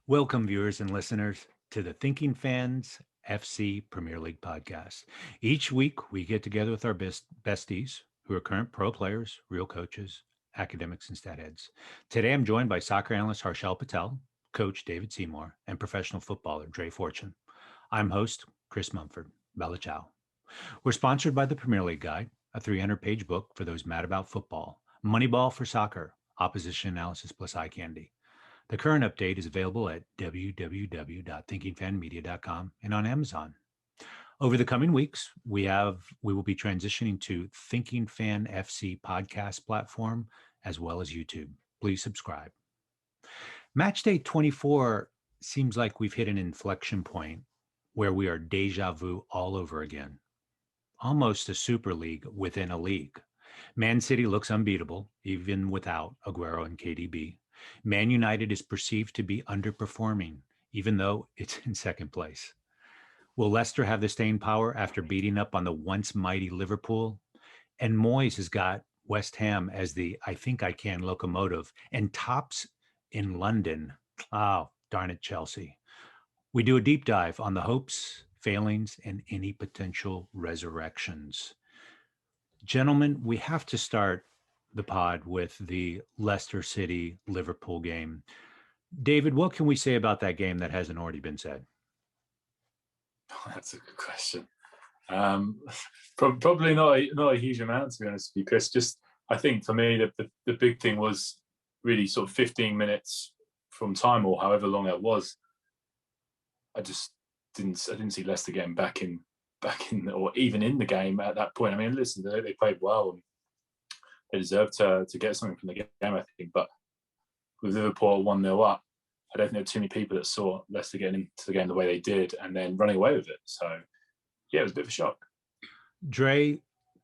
Welcome, viewers and listeners, to the Thinking Fans FC Premier League podcast. Each week, we get together with our besties who are current pro players, real coaches, academics, and stat heads. Today, I'm joined by soccer analyst Harshal Patel, coach David Seymour, and professional footballer Dre Fortune. I'm host Chris Mumford. Bella ciao. We're sponsored by the Premier League Guide, a 300-page book for those mad about football, Moneyball for soccer, opposition analysis plus eye candy. The current update is available at www.thinkingfanmedia.com and on Amazon. Over the coming weeks, we will be transitioning to Thinking Fan FC podcast platform as well as YouTube. Please subscribe. Matchday 24 seems like we've hit an inflection point where we are deja vu all over again. Almost a super league within a league. ManCity looks unbeatable, even without Aguero and KDB. ManUnited is perceived to be underperforming, even though it's in second place. Will Leicester have the staying power after beating up on the once mighty Liverpool? And Moyes has got West Ham as the I think I can locomotive and tops in London. Oh, darn it, Chelsea. We do a deep dive on the hopes, failings, and any potential resurrections. Gentlemen, we have to start the pod with the Leicester City Liverpool game. David, what can we say about that game that hasn't already been said? That's a good question. Probably not a huge amount, to be honest with you, Chris. Just I think for me the big thing was really sort of 15 minutes from time or however long it was. I didn't see Leicester getting back in or even in the game at that point. I mean, listen, they played well and they deserved to get something from the game, I think. But with Liverpool 1-0 up, I don't think there were too many people that saw Leicester getting into the game the way they did and then running away with it. So, yeah, it was a bit of a shock. Dre,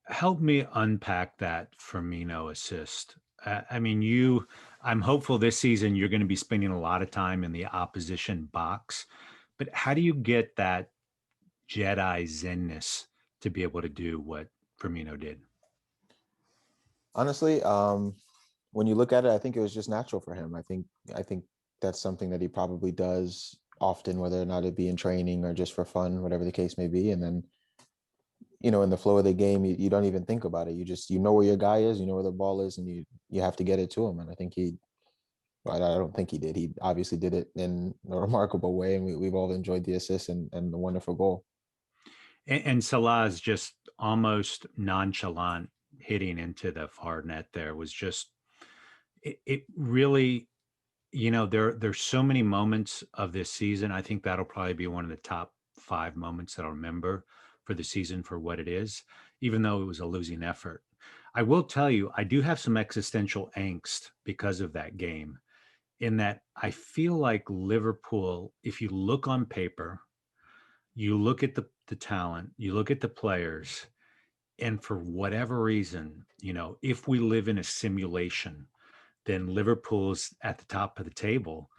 help me unpack that Firmino assist. I mean, I'm hopeful this season you're going to be spending a lot of time in the opposition box, but how do you get that Jedi Zenness to be able to do what Firmino did? Honestly, when you look at it, I think it was just natural for him. I think that's something that he probably does often, whether or not it be in training or just for fun, whatever the case may be. And then, in the flow of the game, you don't even think about it. You know where your guy is, you know where the ball is, and you have to get it to him. And I think I don't think he did. He obviously did it in a remarkable way, and we've all enjoyed the assist and the wonderful goal. And Salah's just almost nonchalant hitting into the far net there was just, it really, there's so many moments of this season. I think that'll probably be one of the top 5 moments that I'll remember for the season for what it is, even though it was a losing effort. I will tell you, I do have some existential angst because of that game, in that I feel like Liverpool, if you look on paper, you look at the talent, you look at the players, and for whatever reason, if we live in a simulation, then Liverpool's at the top of the table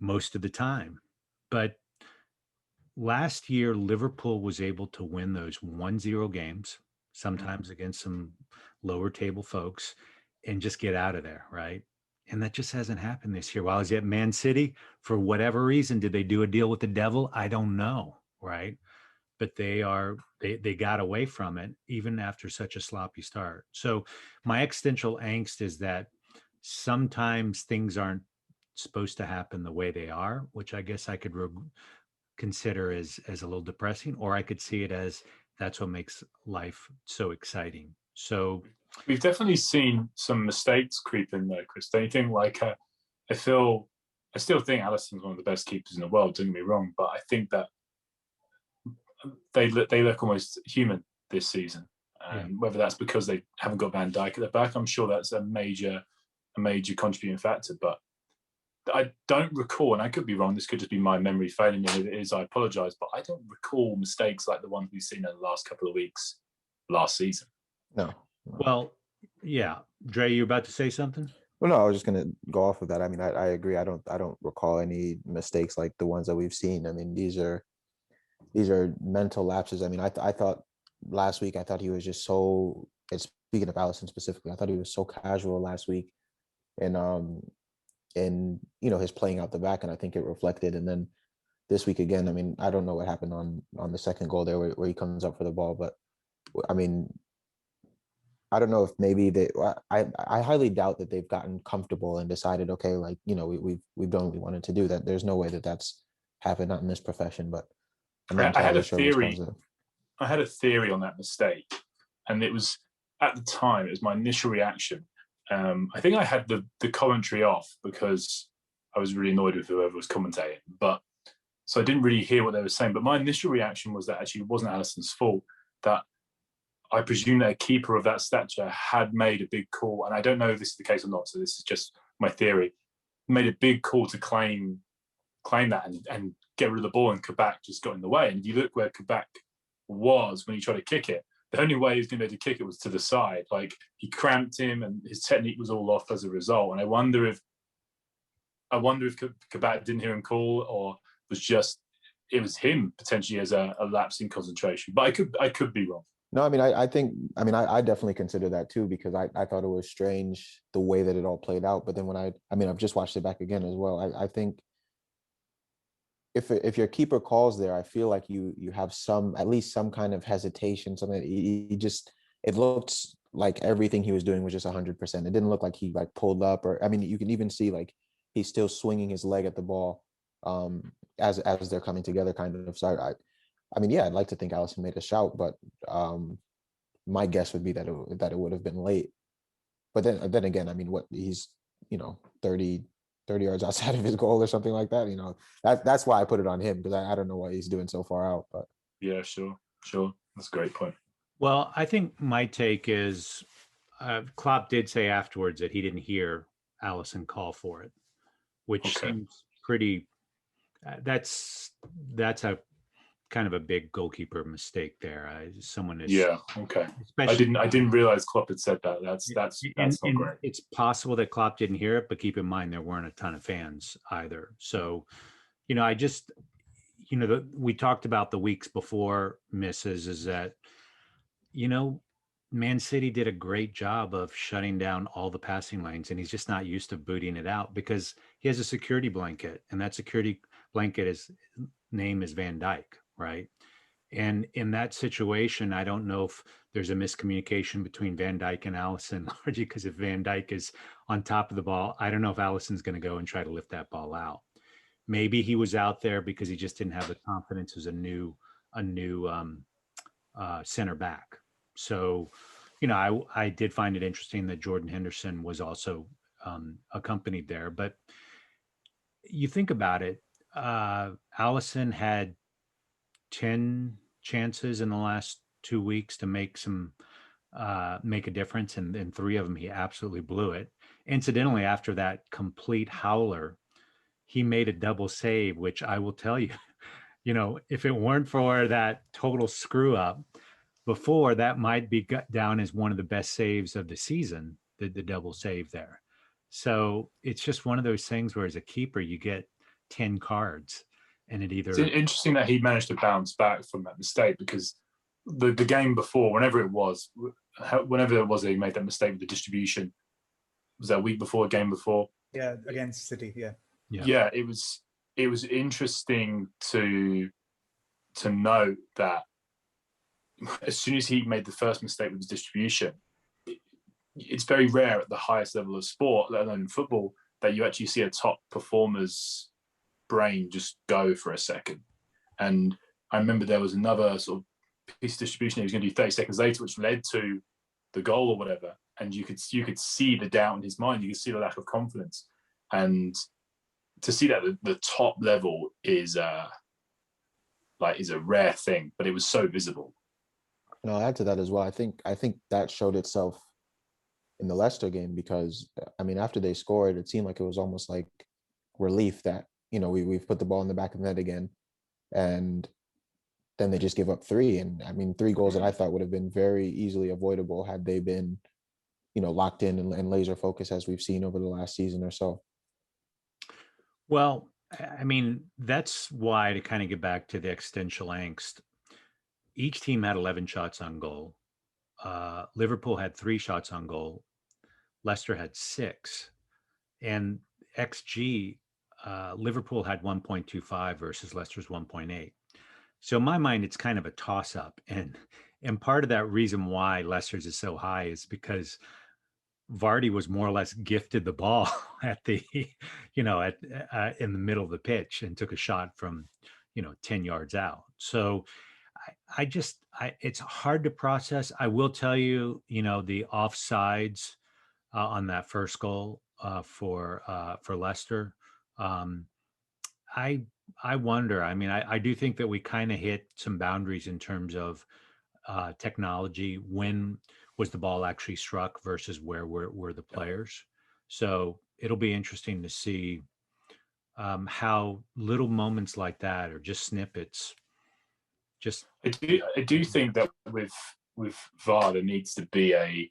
most of the time. But last year, Liverpool was able to win those 1-0 games, sometimes against some lower table folks, and just get out of there, right? And that just hasn't happened this year. While I was at Man City, for whatever reason, did they do a deal with the devil? I don't know, right? But they got away from it even after such a sloppy start. So my existential angst is that sometimes things aren't supposed to happen the way they are, which I guess I could consider as a little depressing, or I could see it as that's what makes life so exciting. So we've definitely seen some mistakes creep in there, Chris. Don't you think? Like, I still think Alisson's one of the best keepers in the world. Don't get me wrong, but I think that they look almost human this season. And whether that's because they haven't got Van Dijk at the back, I'm sure that's a major contributing factor. But I don't recall, and I could be wrong, this could just be my memory failing me. If it is, I apologise, but I don't recall mistakes like the ones we've seen in the last couple of weeks last season. No. Well, yeah. Dre, you about to say something? Well, no, I was just going to go off of that. I mean, I agree. I don't recall any mistakes like the ones that we've seen. I mean, these are mental lapses. I mean, I thought last week, I thought he was just so, and speaking of Alisson specifically, I thought he was so casual last week. And in his playing out the back, and I think it reflected. And then this week again, I mean, I don't know what happened on the second goal there where he comes up for the ball, but I mean, I don't know if maybe I highly doubt that they've gotten comfortable and decided, okay, like, we've done what we wanted to do. That there's no way that that's happened, not in this profession, but I'm not I had entirely a sure what's theory. caused it. I had a theory on that mistake, and it was at the time, it was my initial reaction. I think I had the commentary off because I was really annoyed with whoever was commentating, but so I didn't really hear what they were saying. But my initial reaction was that actually it wasn't Alisson's fault, that I presume that a keeper of that stature had made a big call, and I don't know if this is the case or not, so this is just my theory, made a big call to claim that and get rid of the ball, and Kabak just got in the way. And if you look where Kabak was when he tried to kick it, the only way he was going to be able to kick it was to the side. Like, he cramped him and his technique was all off as a result. And I wonder if Kabak didn't hear him call, or it was him potentially as a lapse in concentration. But I could be wrong. No, I mean, I think, I definitely consider that too, because I thought it was strange the way that it all played out. But then when I've just watched it back again as well. I think if your keeper calls there, I feel like you have at least some kind of hesitation, something. It looked like everything he was doing was just 100%. It didn't look like he like pulled up, or, I mean, you can even see like he's still swinging his leg at the ball as they're coming together, kind of. So I mean, yeah, I'd like to think Alisson made a shout, but my guess would be that it would have been late. But then again, I mean, what he's 30 yards outside of his goal or something like that. That's why I put it on him, because I don't know why he's doing so far out. But yeah, sure, that's a great point. Well, I think my take is Klopp did say afterwards that he didn't hear Alisson call for it, which seems pretty. That's a kind of a big goalkeeper mistake there. Someone is okay. I didn't realize Klopp had said that. That's not great. It's possible that Klopp didn't hear it, but keep in mind there weren't a ton of fans either. So, I just, we talked about the weeks before misses is that, Man City did a great job of shutting down all the passing lanes, and he's just not used to booting it out because he has a security blanket, and that security blanket name is Van Dijk, right? And in that situation, I don't know if there's a miscommunication between Van Dijk and Alisson, largely because if Van Dijk is on top of the ball, I don't know if Alisson's going to go and try to lift that ball out. Maybe he was out there because he just didn't have the confidence as a new center back. So, I did find it interesting that Jordan Henderson was also accompanied there. But you think about it, Alisson had 10 chances in the last 2 weeks to make a difference, and 3 of them he absolutely blew it. Incidentally, after that complete howler, he made a double save, which I will tell you, if it weren't for that total screw up before, that might be got down as one of the best saves of the season, the double save there. So it's just one of those things where as a keeper you get 10 cards. And it's interesting that he managed to bounce back from that mistake, because the game before, whenever it was that he made that mistake with the distribution, was that a week before, a game before? Yeah, against City. Yeah. It was interesting to note that as soon as he made the first mistake with his distribution, it's very rare at the highest level of sport, let alone football, that you actually see a top performer's brain just go for a second. And I remember there was another sort of piece of distribution he was going to do 30 seconds later, which led to the goal or whatever. And you could see the doubt in his mind. You could see the lack of confidence. And to see that the top level is a rare thing, but it was so visible. And I'll add to that as well. I think that showed itself in the Leicester game, because after they scored, it seemed like it was almost like relief that we've put the ball in the back of the net again, and then they just give up 3. And 3 goals that I thought would have been very easily avoidable had they been locked in and laser focused, as we've seen over the last season or so. Well, that's why, to kind of get back to the existential angst, each team had 11 shots on goal. Liverpool had 3 shots on goal. Leicester had 6. And XG, Liverpool had 1.25 versus Leicester's 1.8. So in my mind, it's kind of a toss up. And part of that reason why Leicester's is so high is because Vardy was more or less gifted the ball at the, in the middle of the pitch and took a shot from, 10 yards out. So it's hard to process. I will tell you, the offsides on that first goal for Leicester. I wonder. I mean, I do think that we kind of hit some boundaries in terms of technology. When was the ball actually struck versus where were the players? So it'll be interesting to see how little moments like that or just snippets. I do think that with VAR there needs to be a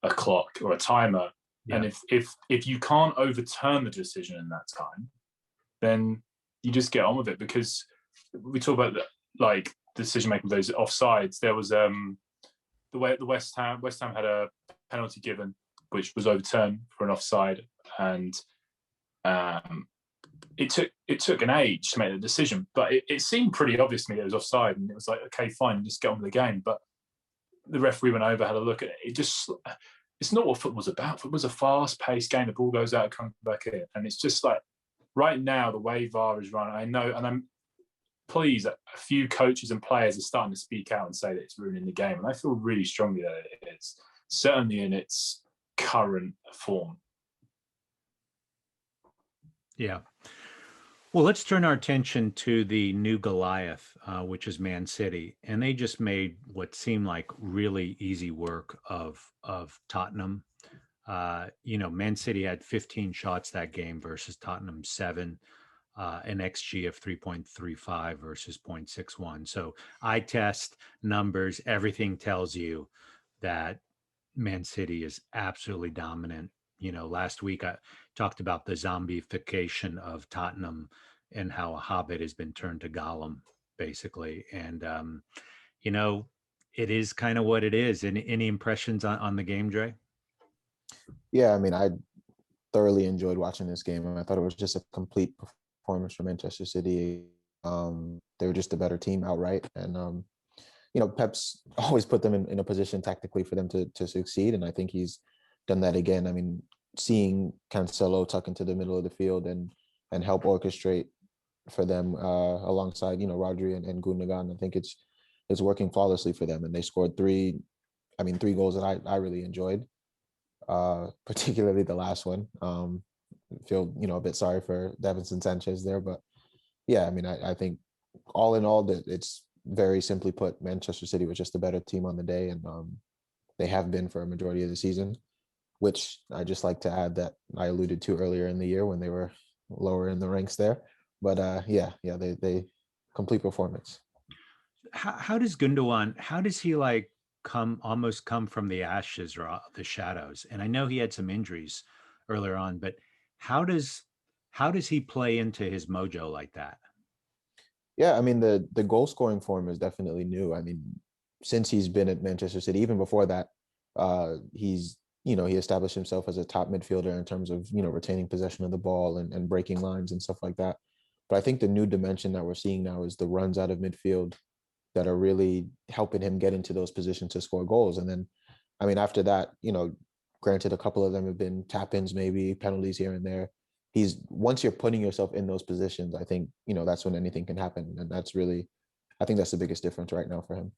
clock or a timer, and if you can't overturn the decision in that time, then you just get on with it, because we talk about like decision making those offsides. There was the West Ham had a penalty given which was overturned for an offside, and it took an age to make the decision, but it seemed pretty obvious to me that it was offside, and it was like, okay, fine, just get on with the game. But the referee went over, had a look at it. It's not what football's about. Football's a fast-paced game. The ball goes out, comes back in, and it's just like right now the way VAR is run. I know, and I'm pleased that a few coaches and players are starting to speak out and say that it's ruining the game, and I feel really strongly that it is, certainly in its current form. Yeah. Well, let's turn our attention to the new Goliath, which is ManCity, and they just made what seemed like really easy work of Tottenham. ManCity had 15 shots that game versus Tottenham 7, an XG of 3.35 versus 0.61. So eye test numbers, everything tells you that ManCity is absolutely dominant. Last week I talked about the zombification of Tottenham and how a hobbit has been turned to Gollum, basically. And, it is kind of what it is. Any impressions on the game, Dre? Yeah, I mean, I thoroughly enjoyed watching this game, and I thought it was just a complete performance from Manchester City. They were just a better team outright. And, Pep's always put them in a position tactically for them to succeed. And I think he's done that again. I mean, seeing Cancelo tuck into the middle of the field and help orchestrate for them alongside, Rodri and Gundogan, I think it's working flawlessly for them. And they scored three goals that I really enjoyed, particularly the last one. Feel, a bit sorry for Davinson Sanchez there, but yeah, I mean, I think all in all that it's very simply put, Manchester City was just a better team on the day, and they have been for a majority of the season, which I just like to add that I alluded to earlier in the year when they were lower in the ranks there. But they complete performance. How does Gundogan, how does he almost come from the ashes or the shadows? And I know he had some injuries earlier on, but how does he play into his mojo like that? Yeah, I mean, the goal scoring form is definitely new. I mean, since he's been at Manchester City, even before that, he established himself as a top midfielder in terms of, retaining possession of the ball and breaking lines and stuff like that. But I think the new dimension that we're seeing now is the runs out of midfield that are really helping him get into those positions to score goals. And then, I mean, after that, granted, a couple of them have been tap-ins, maybe penalties here and there. Once you're putting yourself in those positions, I think, that's when anything can happen. And I think that's the biggest difference right now for him.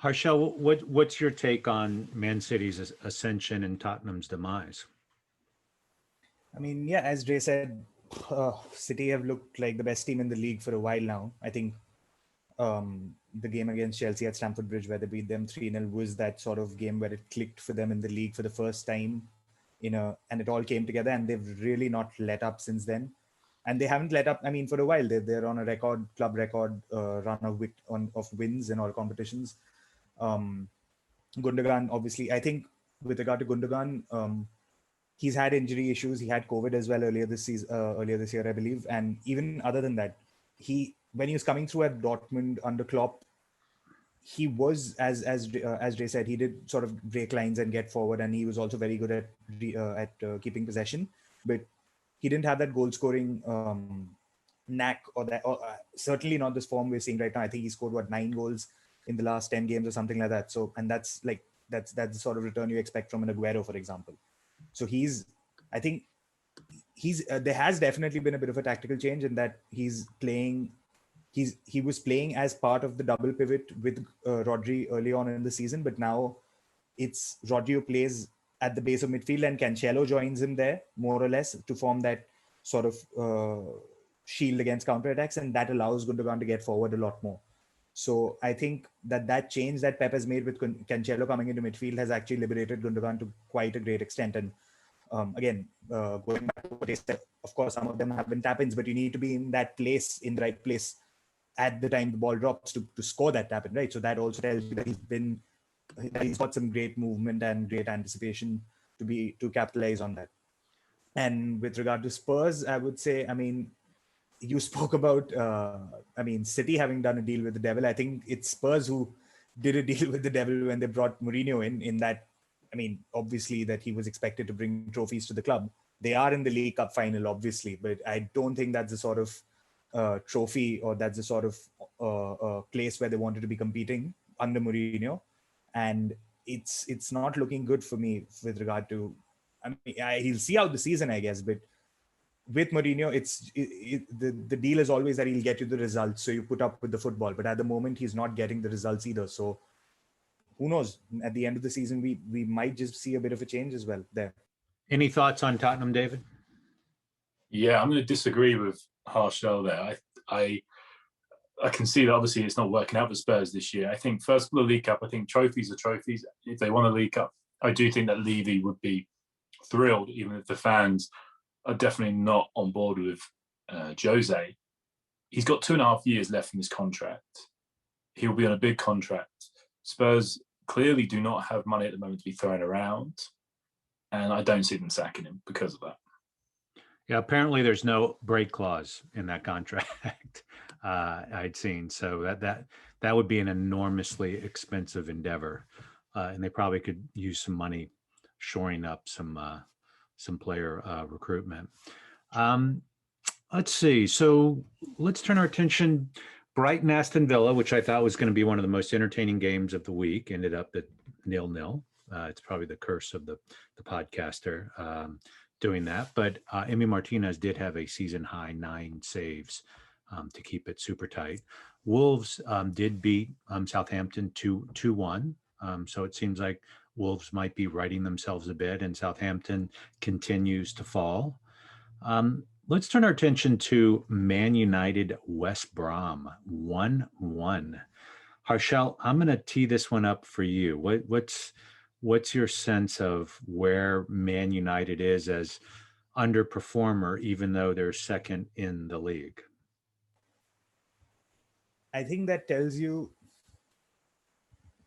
Harshal, what's your take on Man City's ascension and Tottenham's demise? I mean, yeah, as Dre said, City have looked like the best team in the league for a while now. I think the game against Chelsea at Stamford Bridge, where they beat them 3-0, was that sort of game where it clicked for them in the league for the first time, and it all came together, and they've really not let up since then. And they haven't let up, I mean, for a while. They're on a club record run of wins in all competitions. Gundogan, obviously, I think with regard to Gundogan, he's had injury issues. He had COVID as well earlier this year, I believe. And even other than that, when he was coming through at Dortmund under Klopp, he was, as Jay said, he did sort of break lines and get forward, and he was also very good at keeping possession. But he didn't have that goal scoring knack, or that, or certainly not this form we're seeing right now. I think he scored 9 goals in the last 10 games or something like that. So, and that's the sort of return you expect from an Aguero, for example. So I think there has definitely been a bit of a tactical change in that he was playing as part of the double pivot with Rodri early on in the season, but now it's Rodri who plays at the base of midfield and Cancelo joins him there more or less to form that sort of shield against counterattacks, and that allows Gundogan to get forward a lot more. So I think that change that Pep has made with Cancelo coming into midfield has actually liberated Gundogan to quite a great extent. And again, going back to what they said, of course, some of them have been tap-ins, but you need to be in that place, in the right place at the time the ball drops to score that tap-in, right? So that also tells you that he's got some great movement and great anticipation to capitalize on that. And with regard to Spurs, I would say, I mean, you spoke about, City having done a deal with the devil. I think it's Spurs who did a deal with the devil when they brought Mourinho in that, I mean, obviously that he was expected to bring trophies to the club. They are in the League Cup final, obviously, but I don't think that's the sort of trophy, or that's the sort of place where they wanted to be competing under Mourinho. And it's not looking good for me with regard to, I mean, he'll see out the season, I guess, but with Mourinho, the deal is always that he'll get you the results, so you put up with the football. But at the moment, he's not getting the results either. So who knows? At the end of the season, we might just see a bit of a change as well there. Any thoughts on Tottenham, David? Yeah, I'm going to disagree with Harshal there. I can see that obviously it's not working out for Spurs this year. I think first of all, the League Cup, I think trophies are trophies. If they won a League Cup, I do think that Levy would be thrilled, even if the fans are definitely not on board with Jose. He's got 2.5 years left in his contract. He'll be on a big contract. Spurs clearly do not have money at the moment to be thrown around, and I don't see them sacking him because of that. Yeah, apparently there's no break clause in that contract. I'd seen, so that would be an enormously expensive endeavor, and they probably could use some money shoring up some player recruitment. Let's see. So let's turn our attention. Brighton Aston Villa, which I thought was going to be one of the most entertaining games of the week, ended up at 0-0. It's probably the curse of the podcaster doing that. But Emi Martinez did have a season high 9 saves to keep it super tight. Wolves did beat Southampton 2-1. So it seems like Wolves might be righting themselves a bit, and Southampton continues to fall. Let's turn our attention to Man United West Brom 1-1. Harshal, I'm going to tee this one up for you. What's your sense of where Man United is as underperformer, even though they're second in the league? I think that tells you,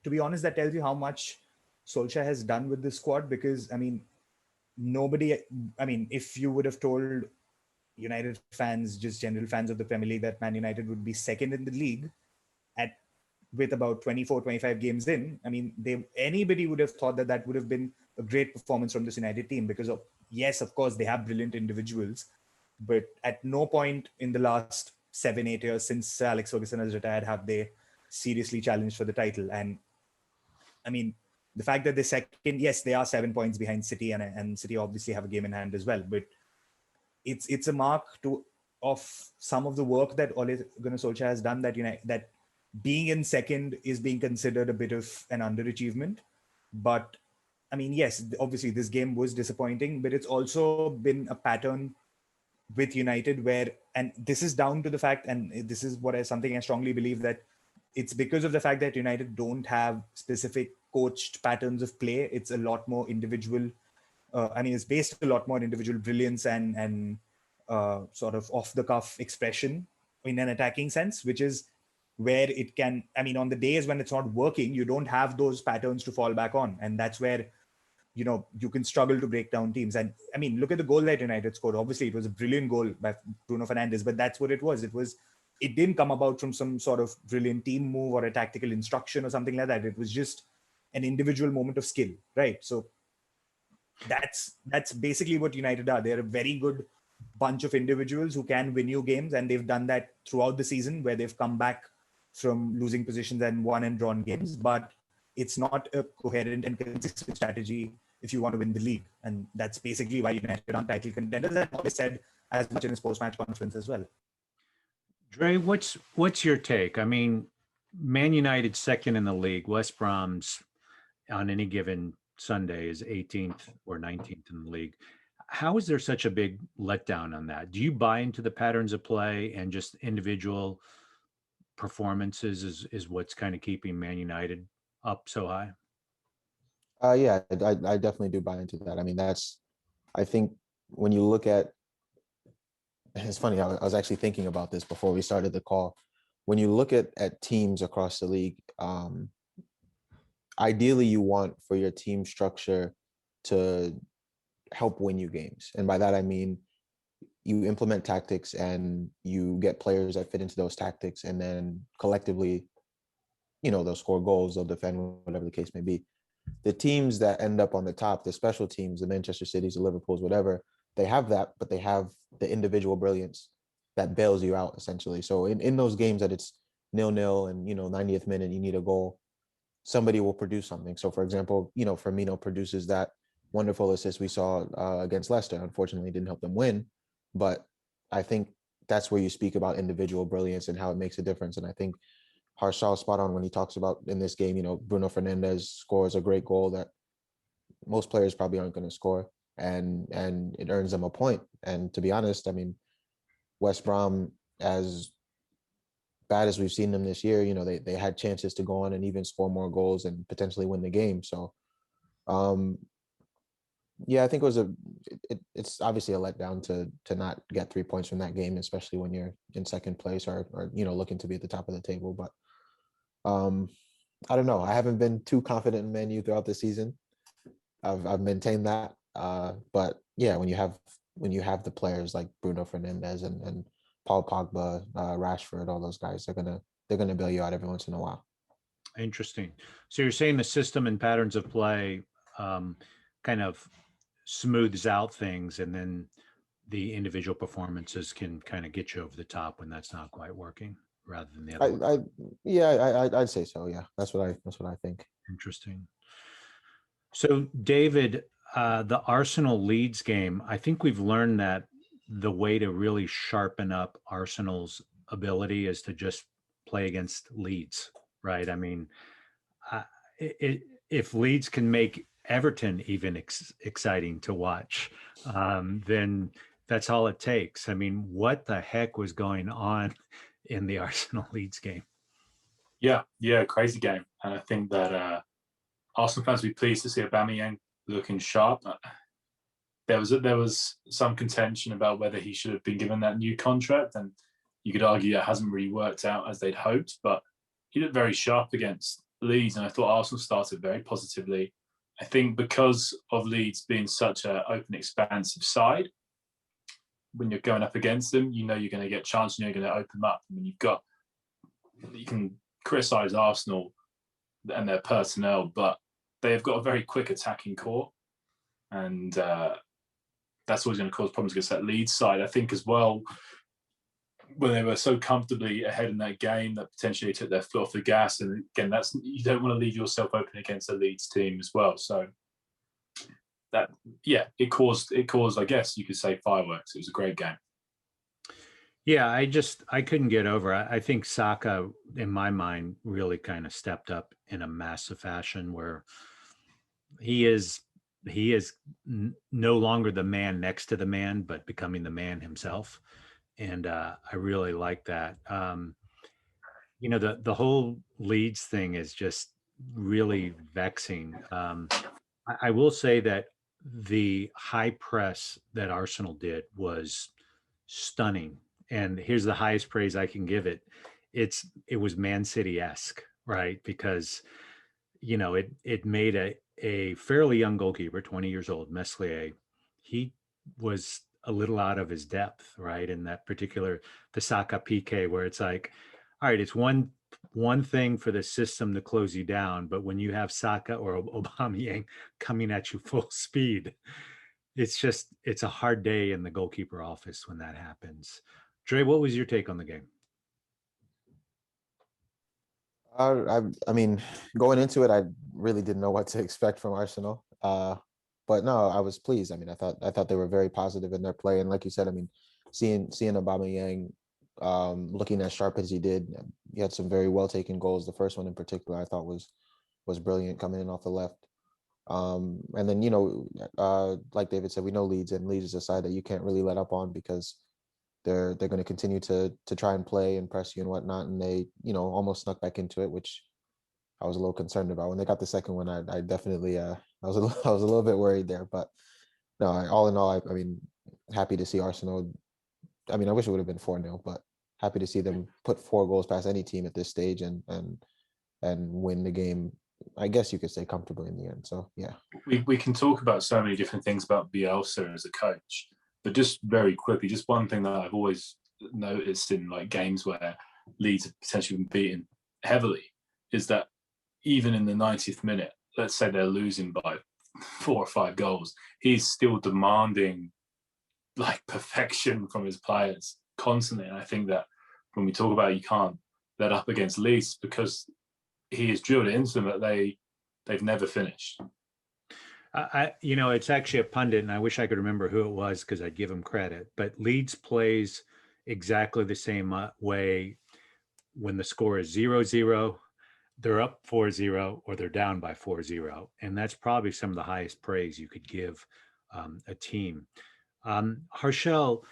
to be honest, that tells you how much Solskjaer has done with this squad, because, I mean, if you would have told United fans, just general fans of the Premier League, that Man United would be second in the league with about 24, 25 games in, I mean, anybody would have thought that would have been a great performance from this United team, because yes, of course, they have brilliant individuals, but at no point in the last 7-8 years since Alex Ferguson has retired have they seriously challenged for the title. And I mean, the fact that they're second, yes, they are 7 points behind City, and City obviously have a game in hand as well, but it's a mark of some of the work that Ole Gunnar Solskjaer has done, that being in second is being considered a bit of an underachievement. But I mean, yes, obviously this game was disappointing, but it's also been a pattern with United where, and this is down to the fact, and this is something I strongly believe, that it's because of the fact that United don't have specific coached patterns of play. It's a lot more individual. It's based a lot more on individual brilliance and sort of off-the-cuff expression in an attacking sense, which is where it can, on the days when it's not working, you don't have those patterns to fall back on. And that's where, you can struggle to break down teams. And look at the goal that United scored. Obviously, it was a brilliant goal by Bruno Fernandes, but that's what it was. It didn't come about from some sort of brilliant team move or a tactical instruction or something like that. It was just an individual moment of skill, right? So that's basically what United are. They're a very good bunch of individuals who can win you games, and they've done that throughout the season, where they've come back from losing positions and won and drawn games. But it's not a coherent and consistent strategy if you want to win the league, and that's basically why United aren't title contenders. And Moyes said as much in his post-match conference as well. Dre, what's your take? I mean, Man United second in the league. West Brom's on any given Sunday is 18th or 19th in the league. How is there such a big letdown on that? Do you buy into the patterns of play and just individual performances is what's kind of keeping Man United up so high? Yeah, I definitely do buy into that. I mean, I think when you look at, it's funny, I was actually thinking about this before we started the call. When you look at teams across the league, ideally you want for your team structure to help win you games. And by that, I mean, you implement tactics and you get players that fit into those tactics, and then collectively, they'll score goals, they'll defend, whatever the case may be. The teams that end up on the top, the special teams, the Manchester Cities, the Liverpools, whatever, they have that, but they have the individual brilliance that bails you out, essentially. So in those games that it's 0-0 and 90th minute, you need a goal, somebody will produce something. So for example, Firmino produces that wonderful assist we saw against Leicester. Unfortunately, it didn't help them win, but I think that's where you speak about individual brilliance and how it makes a difference. And I think Harshal spot on when he talks about in this game, Bruno Fernandes scores a great goal that most players probably aren't going to score, and it earns them a point. And to be honest, I mean, West Brom, as bad as we've seen them this year, they had chances to go on and even score more goals and potentially win the game. So, yeah, I think it's obviously a letdown to not get 3 points from that game, especially when you're in second place or looking to be at the top of the table. But I don't know. I haven't been too confident in Man U throughout the season. I've maintained that. But yeah, when you have the players like Bruno Fernandes and Paul Pogba, Rashford, all those guys, they're gonna bail you out every once in a while. Interesting. So you're saying the system and patterns of play kind of smooths out things, and then the individual performances can kind of get you over the top when that's not quite working, rather than the other way. I'd say so. Yeah, that's what I think. Interesting. So David, the Arsenal Leeds game, I think we've learned that the way to really sharpen up Arsenal's ability is to just play against Leeds, right? I mean, if Leeds can make Everton even exciting to watch, then that's all it takes. I mean, what the heck was going on in the Arsenal Leeds game? Yeah, crazy game. And I think that Arsenal fans will be pleased to see Aubameyang looking sharp. There was some contention about whether he should have been given that new contract, and you could argue that hasn't really worked out as they'd hoped, but he looked very sharp against Leeds, and I thought Arsenal started very positively. I think because of Leeds being such an open, expansive side, when you're going up against them, you're going to get chances, and you're going to open them up. I mean, you can criticise Arsenal and their personnel, but they've got a very quick attacking core, and that's always going to cause problems against that Leeds side. I think as well, when they were so comfortably ahead in that game, that potentially took their foot off the gas. And again, you don't want to leave yourself open against a Leeds team as well. So that, yeah, it caused, I guess you could say, fireworks. It was a great game. Yeah, I couldn't get over. I think Saka, in my mind, really kind of stepped up in a massive fashion, where he is no longer the man next to the man, but becoming the man himself. And I really like that. The whole Leeds thing is just really vexing. I will say that the high press that Arsenal did was stunning. And here's the highest praise I can give it. It was Man City-esque, right? Because, it made a fairly young goalkeeper, 20 years old, Meslier. He was a little out of his depth, right? In that particular, the Saka PK, where it's like, all right, it's one thing for the system to close you down, but when you have Saka or Aubameyang coming at you full speed, it's a hard day in the goalkeeper office when that happens. Dre, what was your take on the game? I mean, going into it, I really didn't know what to expect from Arsenal. But no, I was pleased. I mean, I thought they were very positive in their play, and like you said, I mean, seeing Aubameyang looking as sharp as he did, he had some very well taken goals. The first one in particular, I thought was brilliant, coming in off the left. And then like David said, we know Leeds, and Leeds is a side that you can't really let up on because they're going to continue to try and play and press you and whatnot. And they, almost snuck back into it, which I was a little concerned about. When they got the second one, I definitely I was a little bit worried there. But no, all in all, I mean, happy to see Arsenal. I mean, I wish it would have been 4-0, but happy to see them put 4 goals past any team at this stage and win the game. I guess you could say comfortably in the end. So yeah, we can talk about so many different things about Bielsa as a coach, but just very quickly, just one thing that I've always noticed in like games where Leeds have potentially been beaten heavily is that even in the 90th minute, let's say they're losing by 4 or 5 goals, he's still demanding like perfection from his players constantly. And I think that when we talk about you can't let up against Leeds, because he has drilled it into them that they've never finished. It's actually a pundit, and I wish I could remember who it was because I'd give him credit. But Leeds plays exactly the same way when the score is 0-0, they're up 4-0, or they're down by 4-0. And that's probably some of the highest praise you could give a team. Harshal,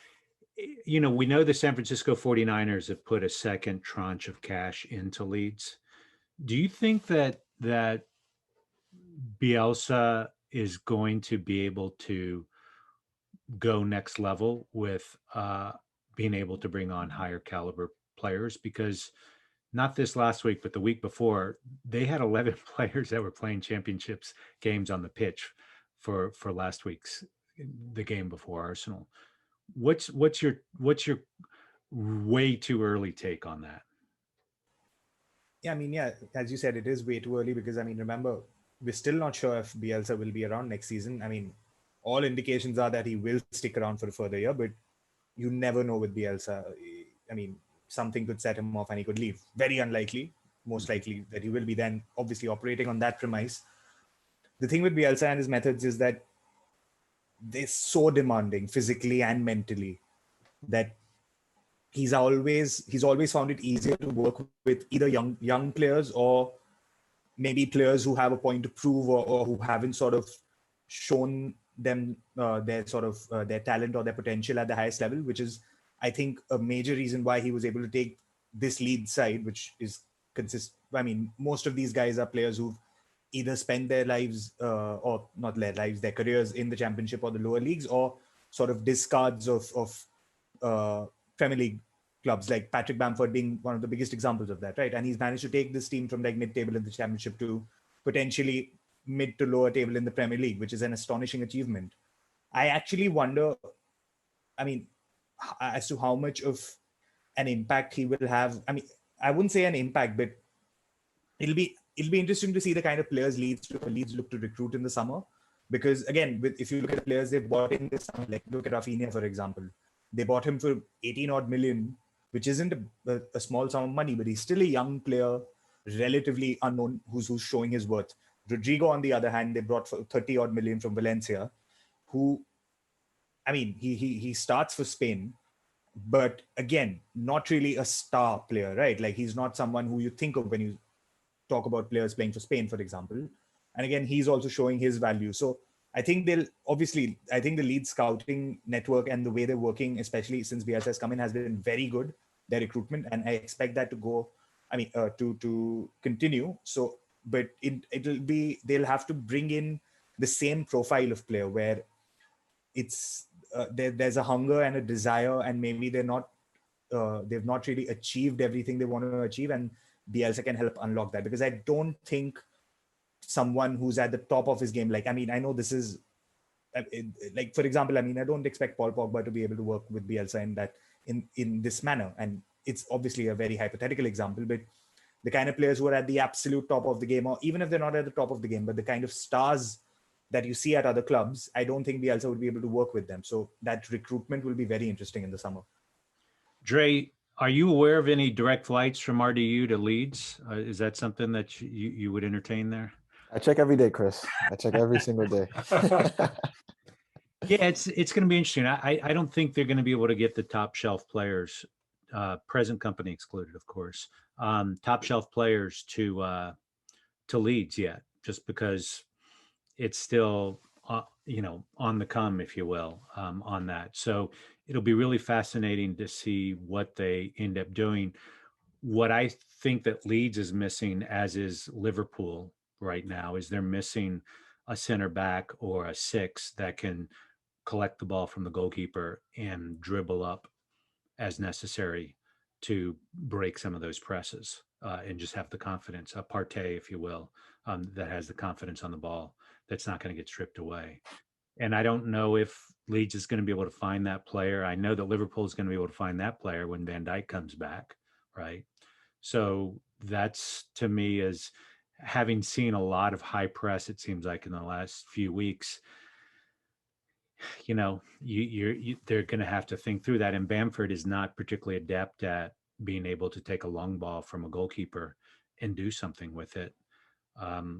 we know the San Francisco 49ers have put a second tranche of cash into Leeds. Do you think that Bielsa is going to be able to go next level with being able to bring on higher caliber players? Because not this last week, but the week before, they had 11 players that were playing championships games on the pitch for last week's the game before Arsenal. What's your way too early take on that? Yeah, I mean, yeah, as you said, it is way too early because, I mean, remember, we're still not sure if Bielsa will be around next season. I mean, all indications are that he will stick around for a further year, but you never know with Bielsa. I mean, something could set him off and he could leave. Very unlikely, most likely that he will be then obviously operating on that premise. The thing with Bielsa and his methods is that they're so demanding physically and mentally that he's always found it easier to work with either young players or maybe players who have a point to prove or who haven't sort of shown them their talent or their potential at the highest level, which is, I think, a major reason why he was able to take this lead side, which is I mean, most of these guys are players who've either spent their lives or not their lives, their careers in the championship or the lower leagues, or sort of discards of Premier League clubs, like Patrick Bamford being one of the biggest examples of that, right? And he's managed to take this team from like mid-table in the championship to potentially mid to lower table in the Premier League, which is an astonishing achievement. I actually wonder, I mean, as to how much of an impact he will have. I mean, I wouldn't say an impact, but it'll be interesting to see the kind of players Leeds look to recruit in the summer. Because again, if you look at the players they've bought in this summer, like look at Rafinha, for example, they bought him for 18 odd million, which isn't a small sum of money, but he's still a young player, relatively unknown, who's showing his worth. Rodrigo, on the other hand, they brought for 30 odd million from Valencia, who, I mean, he starts for Spain, but again, not really a star player, right? Like he's not someone who you think of when you talk about players playing for Spain, for example. And again, he's also showing his value. So I think the lead scouting network and the way they're working, especially since Bielsa has come in, has been very good, their recruitment. And I expect that to go, to continue. So, but they'll have to bring in the same profile of player where it's, there's a hunger and a desire, and maybe they've not really achieved everything they want to achieve, and Bielsa can help unlock that. Because I don't think someone who's at the top of his game, like, I mean, I know this is like, for example, I mean, I don't expect Paul Pogba to be able to work with Bielsa in this manner, and it's obviously a very hypothetical example, but the kind of players who are at the absolute top of the game, or even if they're not at the top of the game, but the kind of stars that you see at other clubs, I don't think Bielsa would be able to work with them. So that recruitment will be very interesting in the summer. Dre, are you aware of any direct flights from RDU to Leeds? Is that something that you would entertain there? I check every day, Chris. I check every single day. Yeah, it's going to be interesting. I don't think they're going to be able to get the top shelf players, present company excluded, of course, top shelf players to Leeds yet, just because it's still on the come, if you will, on that. So it'll be really fascinating to see what they end up doing. What I think that Leeds is missing, as is Liverpool right now, is they're missing a center back or a six that can collect the ball from the goalkeeper and dribble up as necessary to break some of those presses, and just have the confidence, a Partey, if you will, that has the confidence on the ball, that's not going to get stripped away. And I don't know if Leeds is going to be able to find that player. I know that Liverpool is going to be able to find that player when Van Dijk comes back, right? So that's, to me, is having seen a lot of high press, it seems like, in the last few weeks, they're going to have to think through that. And Bamford is not particularly adept at being able to take a long ball from a goalkeeper and do something with it,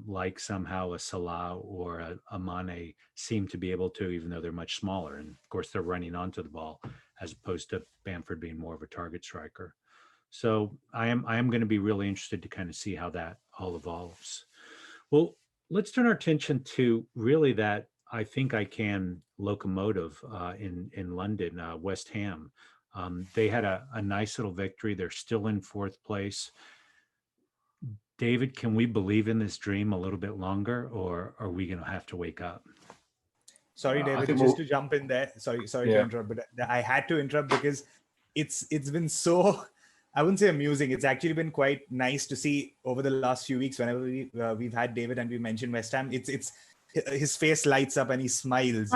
like somehow a Salah or a Mane seem to be able to, even though they're much smaller. And of course, they're running onto the ball, as opposed to Bamford being more of a target striker. So I am going to be really interested to kind of see how that all evolves. Well, let's turn our attention to really that I think I can locomotive in London, West Ham. They had a nice little victory. They're still in fourth place. David, can we believe in this dream a little bit longer, or are we going to have to wake up? Sorry, David, just to jump in there. Sorry to interrupt, but I had to interrupt because it's been so, I wouldn't say amusing. It's actually been quite nice to see over the last few weeks. Whenever we've had David and we mentioned West Ham, it's his face lights up and he smiles,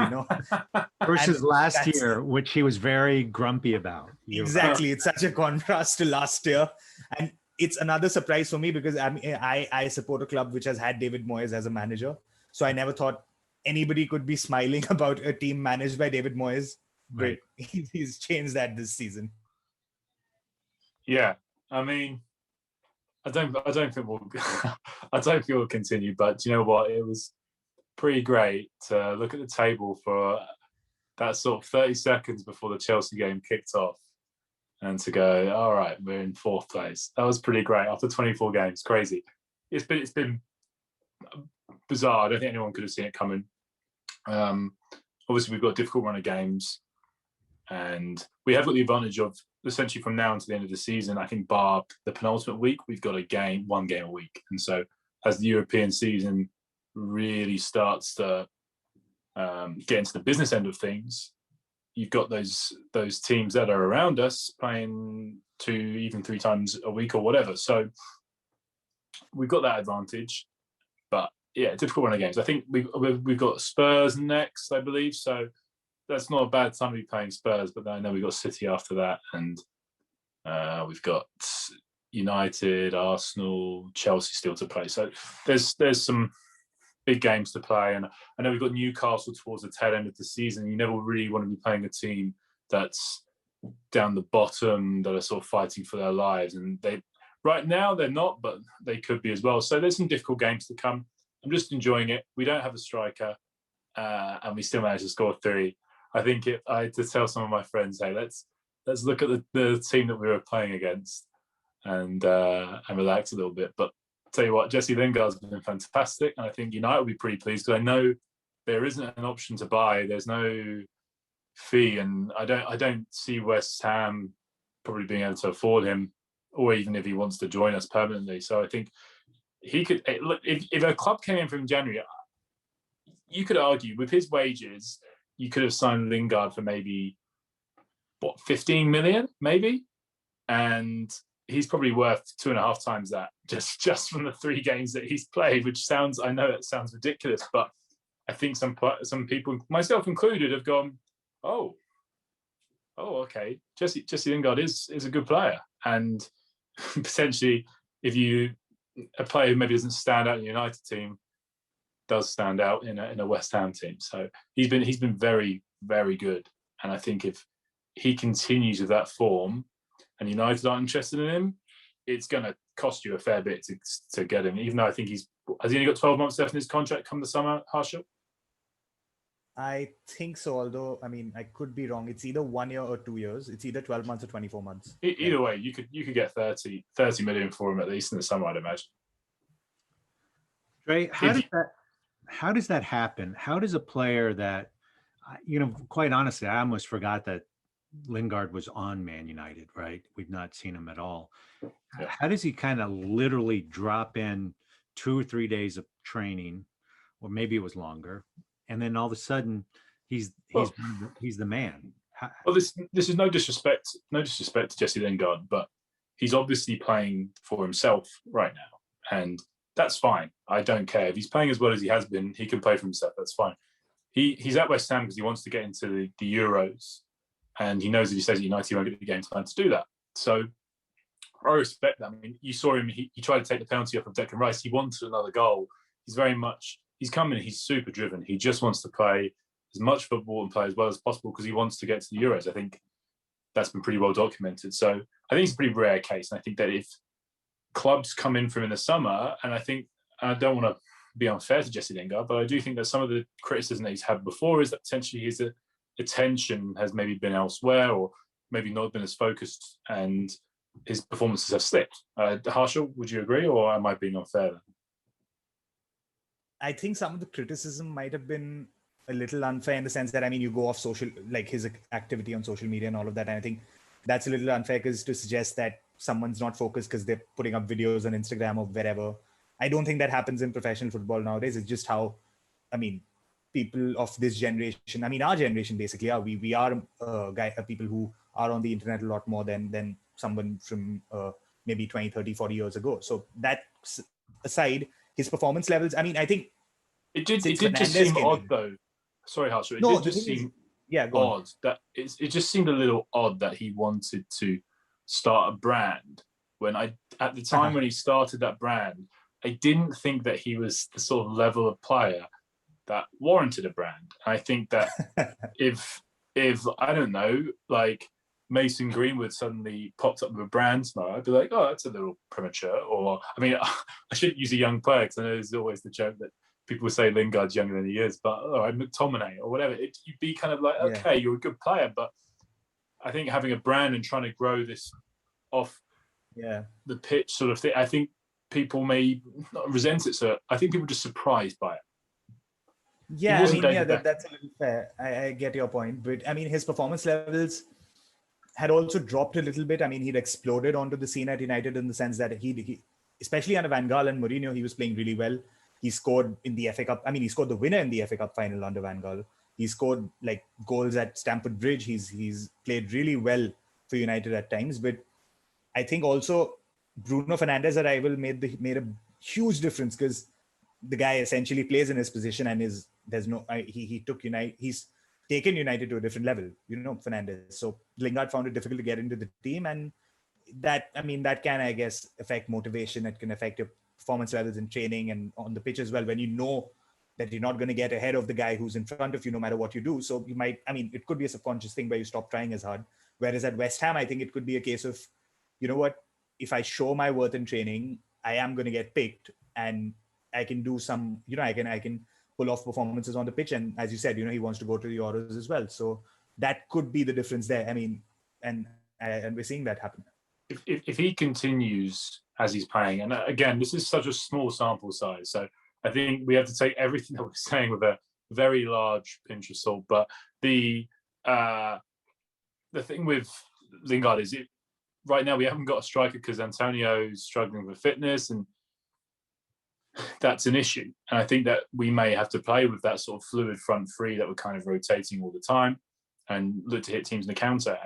Versus last year, which he was very grumpy about. Exactly. It's such a contrast to last year. And it's another surprise for me because I support a club which has had David Moyes as a manager. So I never thought anybody could be smiling about a team managed by David Moyes. Right. But he's changed that this season. Yeah. I mean, I don't think we'll continue, but you know what? It was pretty great to look at the table for that sort of 30 seconds before the Chelsea game kicked off and to go, all right, we're in fourth place. That was pretty great after 24 games. Crazy. It's been bizarre. I don't think anyone could have seen it coming. Obviously, we've got a difficult run of games, and we have got the advantage of essentially from now until the end of the season. I think bar the penultimate week, we've got one game a week, and so as the European season really starts to get into the business end of things, you've got those teams that are around us playing 2, even 3 times a week or whatever. So we've got that advantage. But yeah, difficult run of games. I think we've got Spurs next, I believe. So that's not a bad time to be playing Spurs. But I know we've got City after that, and we've got United, Arsenal, Chelsea still to play. So there's some big games to play, and I know we've got Newcastle towards the tail end of the season. You never really want to be playing a team that's down the bottom, that are sort of fighting for their lives, and right now they're not, but they could be as well. So there's some difficult games to come. I'm just enjoying it. We don't have a striker, and we still managed to score 3. I think I had to tell some of my friends, hey, let's look at the team that we were playing against and relax a little bit. But tell you what, Jesse Lingard's been fantastic, and I think United will be pretty pleased because I know there isn't an option to buy. There's no fee, and I don't see West Ham probably being able to afford him, or even if he wants to join us permanently. So I think he could look. If a club came in from January, you could argue with his wages, you could have signed Lingard for maybe 15 million, maybe, and he's probably worth 2.5 times that just from the 3 games that he's played, which I know it sounds ridiculous, but I think some people, myself included, have gone, oh, okay, Jesse Lingard is a good player, and potentially if a player who maybe doesn't stand out in the United team does stand out in a West Ham team. So he's been very, very good. And I think if he continues with that form and United aren't interested in him, it's going to cost you a fair bit to get him, even though I think has he only got 12 months left in his contract come the summer, Harshal? I think so, although, I mean, I could be wrong. It's either 1 year or 2 years. It's either 12 months or 24 months. Either way, you could get 30 million for him at least in the summer, I'd imagine. Dre, how does that happen? How does a player that, quite honestly, I almost forgot that Lingard was on Man United, right? We've not seen him at all. Yeah. How does he kind of literally drop in 2 or 3 days of training, or maybe it was longer, and then all of a sudden he's the man? Well, this is no disrespect to Jesse Lingard, but he's obviously playing for himself right now, and that's fine. I don't care if he's playing as well as he has been. He can play for himself. That's fine. He's at West Ham because he wants to get into the Euros, and he knows if he stays at United, he won't get the game time to do that. So I respect that. I mean, you saw him. He tried to take the penalty off of Declan Rice. He wanted another goal. He's coming. He's super driven. He just wants to play as much football and play as well as possible because he wants to get to the Euros. I think that's been pretty well documented. So I think it's a pretty rare case. And I think that if clubs come in for him in the summer, and I don't want to be unfair to Jesse Lingard, but I do think that some of the criticism that he's had before is that potentially his attention has maybe been elsewhere or maybe not been as focused and his performances have slipped. Harshal, would you agree, or am I being unfair then? I think some of the criticism might have been a little unfair in the sense that, I mean, you go off social, like his activity on social media and all of that. And I think that's a little unfair because to suggest that someone's not focused because they're putting up videos on Instagram or wherever. I don't think that happens in professional football nowadays. It's just how, I mean, people of this generation, I mean, our generation basically are, we are people who are on the internet a lot more than someone from maybe 20, 30, 40 years ago. So that aside, his performance levels, I mean, I think it did just seem odd though. Sorry, Harshal. It did just seem odd that it just seemed a little odd that he wanted to start a brand when at the time when he started that brand, I didn't think that he was the sort of level of player that warranted a brand. I think that if I don't know, like Mason Greenwood suddenly popped up with a brand tomorrow, I'd be like, oh, that's a little premature. Or, I mean, I shouldn't use a young player because I know there's always the joke that people say Lingard's younger than he is, but McTominay or whatever. You'd be kind of like, okay, you're a good player, but I think having a brand and trying to grow this off the pitch sort of thing, I think people may not resent it. So I think people are just surprised by it. Yeah, I mean, that's a little fair. I get your point. But I mean, his performance levels had also dropped a little bit. I mean, he'd exploded onto the scene at United in the sense that he especially under Van Gaal and Mourinho, he was playing really well. He scored in the FA Cup. I mean, he scored the winner in the FA Cup final under Van Gaal. He scored like goals at Stamford Bridge. He's played really well for United at times. But I think also Bruno Fernandes' arrival made a huge difference because the guy essentially plays in his position and he took United. He's taken United to a different level, Fernandes. So Lingard found it difficult to get into the team, and that can, I guess, affect motivation. It can affect your performance levels in training and on the pitch as well, when you know that you're not going to get ahead of the guy who's in front of you no matter what you do. So you might, it could be a subconscious thing where you stop trying as hard. Whereas at West Ham, I think it could be a case of, you know what, if I show my worth in training, I am going to get picked and I can do some, I can pull off performances on the pitch. And as you said, he wants to go to the Euros as well. So that could be the difference there. I mean, and we're seeing that happen. If he continues as he's playing, and again, this is such a small sample size, so I think we have to take everything that we're saying with a very large pinch of salt. But the thing with Lingard is right now we haven't got a striker because Antonio's struggling with fitness, and that's an issue. And I think that we may have to play with that sort of fluid front three that we're kind of rotating all the time and look to hit teams in the counter.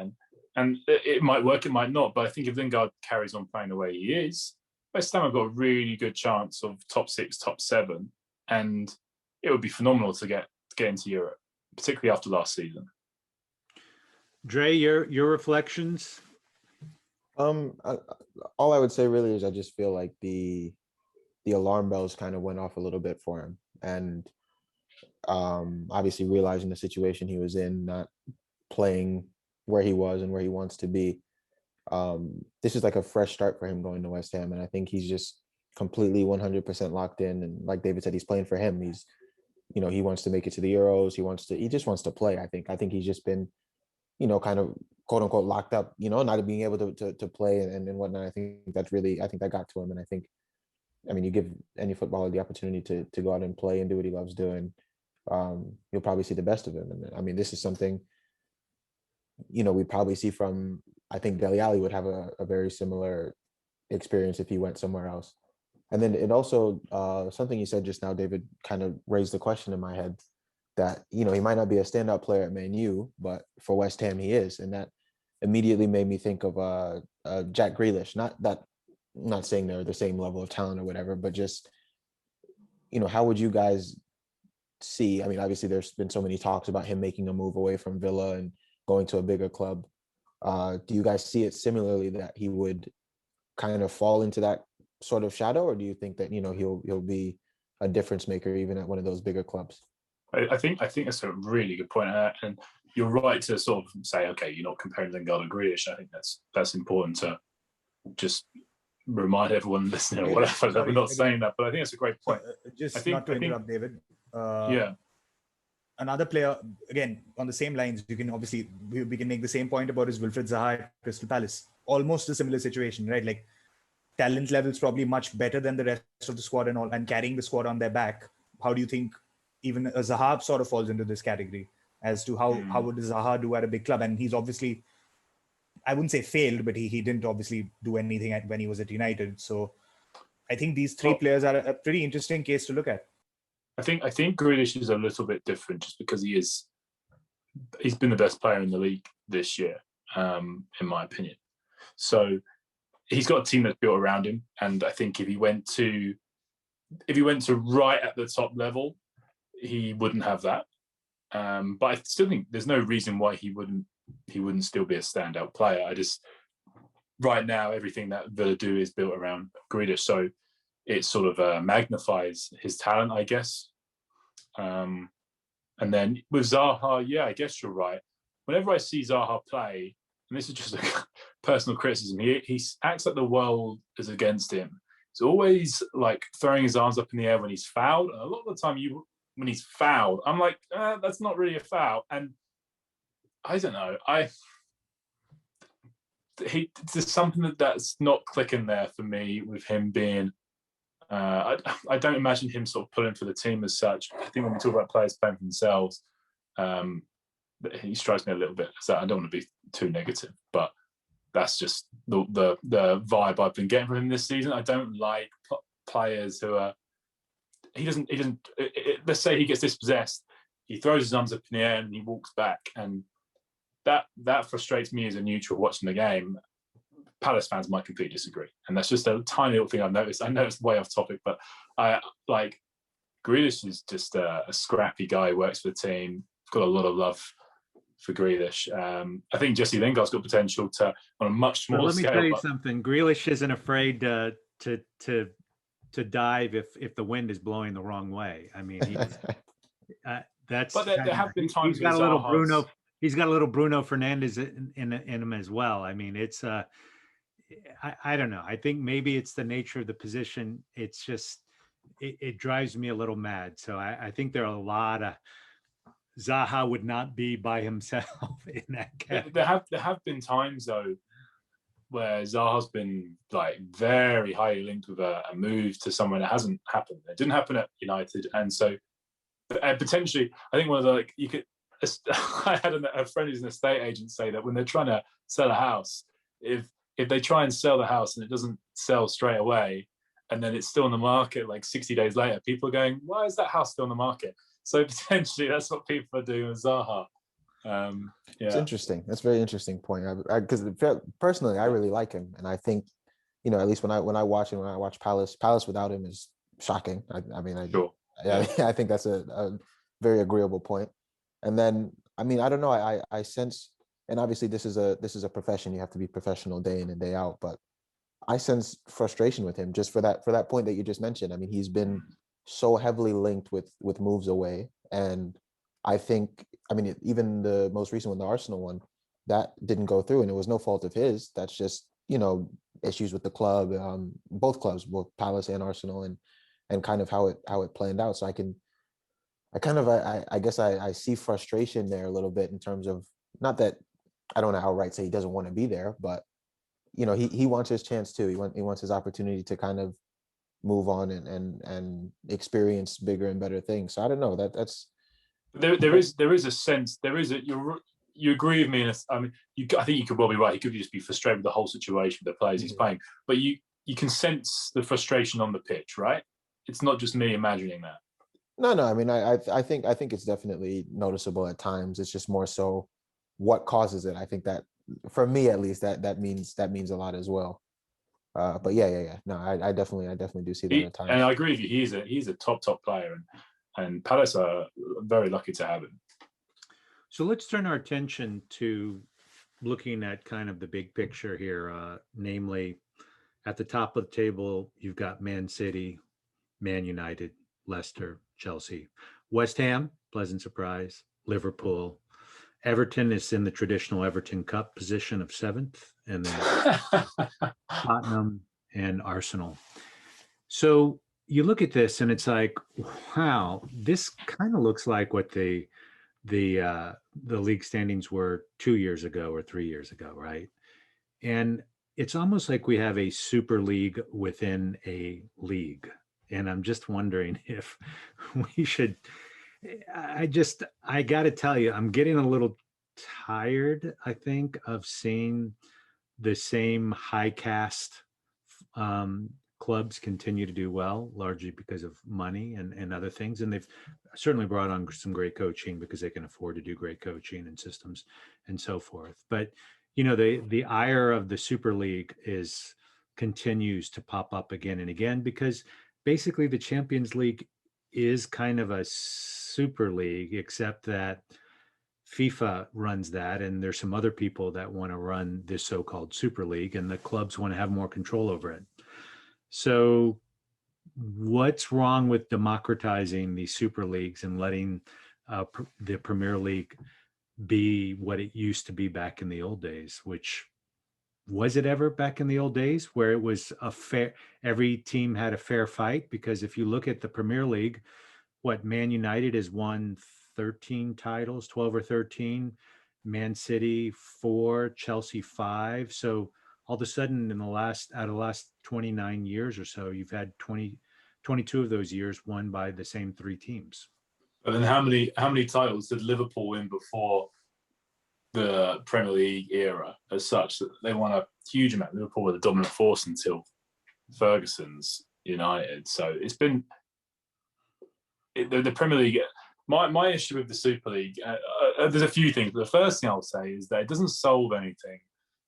And it might work, it might not. But I think if Lingard carries on playing the way he is, West Ham have got a really good chance of top 6, top 7. And it would be phenomenal to get into Europe, particularly after last season. Dre, your reflections? All I would say really is I just feel like the alarm bells kind of went off a little bit for him. and obviously realizing the situation he was in, not playing where he was and where he wants to be. This is like a fresh start for him going to West Ham, and I think he's just completely 100% locked in. And like David said, he's playing for him. He's, he wants to make it to the Euros. He just wants to play. I think he's just been, kind of quote unquote locked up, not being able to play and whatnot. I think that got to him. And I think, you give any footballer the opportunity to go out and play and do what he loves doing, you'll probably see the best of him. And this is something, we probably see from, I think Dele Alli would have a very similar experience if he went somewhere else. And then it also, something you said just now, David, kind of raised the question in my head that, he might not be a standout player at Man U, but for West Ham he is. And that immediately made me think of Jack Grealish. Not saying they're the same level of talent or whatever, but just, how would you guys see? Obviously there's been so many talks about him making a move away from Villa and going to a bigger club. Do you guys see it similarly, that he would kind of fall into that sort of shadow, or do you think that he'll be a difference maker even at one of those bigger clubs? I think that's a really good point, and you're right to sort of say, okay, you're not comparing Lingard and Grealish. I think that's important to just remind everyone listening or whatever that we're not saying that, but I think it's a great point. Not to interrupt, David. Another player, again, on the same lines, you can obviously, we can make the same point about his Wilfried Zaha at Crystal Palace. Almost a similar situation, right? Like, talent levels probably much better than the rest of the squad and all, and carrying the squad on their back. How do you think even Zaha sort of falls into this category as to how would Zaha do at a big club? And he's obviously, I wouldn't say failed, but he didn't obviously do anything when he was at United. So I think these three players are a pretty interesting case to look at. I think Grealish is a little bit different just because he's been the best player in the league this year, in my opinion. So he's got a team that's built around him, and I think if he went to right at the top level, he wouldn't have that. But I still think there's no reason why he wouldn't still be a standout player. Right now everything that Villa do is built around Grealish, so it sort of magnifies his talent, I guess. And then with Zaha, yeah, I guess you're right. Whenever I see Zaha play, and this is just a personal criticism, he acts like the world is against him. He's always like throwing his arms up in the air when he's fouled. And a lot of the time, when he's fouled, I'm like, that's not really a foul. And I don't know, there's something that's not clicking there for me with him being. I don't imagine him sort of pulling for the team as such. I think when we talk about players playing for themselves, he strikes me a little bit. So I don't want to be too negative, but that's just the vibe I've been getting from him this season. I don't like players who are. He doesn't. Let's say he gets dispossessed, he throws his arms up in the air and he walks back, and that frustrates me as a neutral watching the game. Palace fans might completely disagree, and that's just a tiny little thing I've noticed. I know it's way off topic, but I like Grealish is just a scrappy guy who works for the team. Got a lot of love for Grealish. I think Jesse Lingard's got potential to on a much smaller scale. Let me tell you something. Grealish isn't afraid to dive if the wind is blowing the wrong way. That's. But there have been times he's got a little Bruno. He's got a little Bruno Fernandes in him as well. It's I don't know. I think maybe it's the nature of the position. It's just it drives me a little mad. So I think there are a lot of Zaha would not be by himself in that category. There have been times though where Zaha's been like very highly linked with a move to somewhere that hasn't happened. It didn't happen at United, and so potentially I think one of the you could. I had a friend who's an estate agent say that when they're trying to sell a house, if they try and sell the house and it doesn't sell straight away, and then it's still on the market like 60 days later, people are going, why is that house still on the market? So potentially that's what people are doing with Zaha. It's interesting. That's a very interesting point. Because personally, I really like him, and I think, at least when I watch Palace without him is shocking. I think that's a very agreeable point. And then, I don't know. I sense, and obviously this is a profession. You have to be professional day in and day out. But I sense frustration with him just for that point that you just mentioned. He's been so heavily linked with moves away. And I think, I mean, even the most recent one, the Arsenal one, that didn't go through, and it was no fault of his. That's just, issues with the club, both clubs, both Palace and Arsenal, and kind of how it planned out. So I guess I see frustration there a little bit, in terms of, not that I don't know outright say he doesn't want to be there, but he wants his chance too. He wants his opportunity to kind of move on and experience bigger and better things. So I don't know, that's there is a sense, you agree with me. I mean, I think you could well be right. He could just be frustrated with the whole situation with the players he's playing, but you can sense the frustration on the pitch, right? It's not just me imagining that. No. I mean, I think it's definitely noticeable at times. It's just more so what causes it. I think that, for me at least, that means a lot as well. But yeah. No, I definitely do see that at times. And I agree with you. He's a top player, and Palace are very lucky to have him. So let's turn our attention to looking at kind of the big picture here. Namely, at the top of the table, you've got ManCity, ManUnited, Leicester, Chelsea, West Ham, pleasant surprise, Liverpool. Everton is in the traditional Everton Cup position of 7th, and then Tottenham and Arsenal. So you look at this and it's like, wow, this kind of looks like what the league standings were 2 years ago or 3 years ago, right? And it's almost like we have a super league within a league. And I'm just wondering if we should, I got to tell you, I'm getting a little tired, I think, of seeing the same high cast clubs continue to do well, largely because of money and other things. And they've certainly brought on some great coaching because they can afford to do great coaching and systems and so forth. But, the ire of the Super League continues to pop up again and again, because basically the Champions League is kind of a Super League, except that FIFA runs that, and there's some other people that want to run this so-called Super League, and the clubs want to have more control over it. So what's wrong with democratizing the Super Leagues and letting the Premier League be what it used to be back in the old days? Which, was it ever back in the old days where it was every team had a fair fight? Because if you look at the Premier League, ManUnited has won 13 titles, 12 or 13, ManCity 4, Chelsea 5. So all of a sudden, out of the last 29 years or so, you've had 22 of those years won by the same 3 teams. But then how many titles did Liverpool win before the Premier League era as such? That they won a huge amount. Liverpool were the dominant force until Ferguson's United. So it's been the Premier League. My issue with the Super League, there's a few things. The first thing I'll say is that it doesn't solve anything.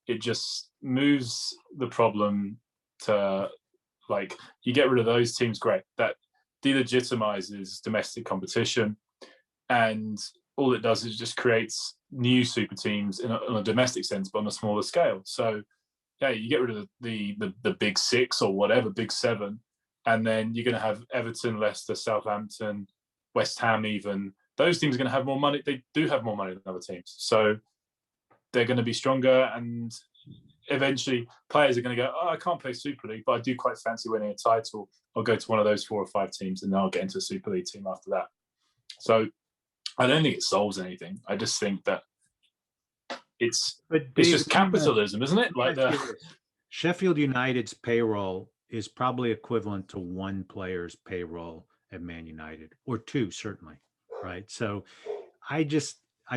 It just moves the problem to, like, you get rid of those teams, great. That delegitimizes domestic competition, and all it does is just creates new super teams on a domestic sense, but on a smaller scale. So, yeah, you get rid of the big 6 or whatever, big 7, and then you're going to have Everton, Leicester, Southampton, West Ham even. Those teams are going to have more money. They do have more money than other teams. So they're going to be stronger, and eventually players are going to go, I can't play Super League, but I do quite fancy winning a title. I'll go to one of those 4 or 5 teams, and then I'll get into a Super League team after that. So I don't think it solves anything. I just think that it's just capitalism, isn't it? Like Sheffield United's payroll is probably equivalent to 1 player's payroll at Man United, or 2 certainly, right? So I